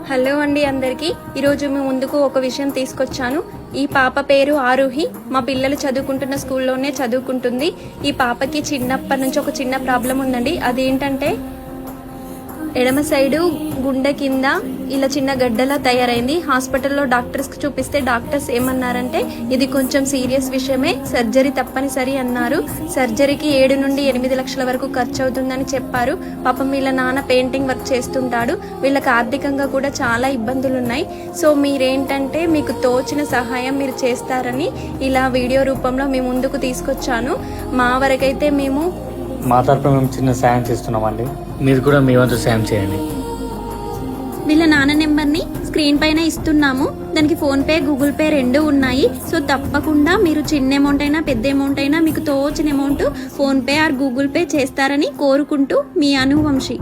Hello అండి అందరికీ. ఈరోజు మీ ముందుకు ఒక విషయం తీసుకొచ్చాను. ఈ పాప పేరు ఆరుహి. మా పిల్లలు చదువుకుంటున్న స్కూల్లోనే చదువుకుంటుంది. ఈ పాపకి చిన్నప్పటి నుంచి ఒక చిన్న ప్రాబ్లం ఉందండి. అదేంటంటే ఎడమ సైడు గుండె కింద ఇలా చిన్న గడ్డలా తయారైంది. హాస్పిటల్లో డాక్టర్స్కి చూపిస్తే డాక్టర్స్ ఏమన్నారంటే ఇది కొంచెం సీరియస్ విషయమే, సర్జరీ తప్పనిసరి అన్నారు. సర్జరీకి 7 నుండి 8 లక్షల వరకు ఖర్చు అవుతుందని చెప్పారు. పాపం వీళ్ళ నాన్న పెయింటింగ్ వర్క్ చేస్తుంటాడు. వీళ్ళకి ఆర్థికంగా కూడా చాలా ఇబ్బందులు ఉన్నాయి. సో మీరేంటంటే మీకు తోచిన సహాయం మీరు చేస్తారని ఇలా వీడియో రూపంలో మీ ముందుకు తీసుకొచ్చాను. మా వరకైతే మా తరపున మేము చిన్న సాయం చేస్తున్నామండి. మీరు కూడా మీ వంతు సాయం చేయండి. వీళ్ళ నాన్న నెంబర్ని స్క్రీన్ పైన ఇస్తున్నాము. దానికి ఫోన్ పే, గూగుల్ పే 2 ఉన్నాయి. సో తప్పకుండా మీరు చిన్న అమౌంట్ అయినా పెద్ద అమౌంట్ అయినా మీకు తోచిన amount phone pay are Google pay చేస్తారని కోరుకుంటూ మీ అనువంశి.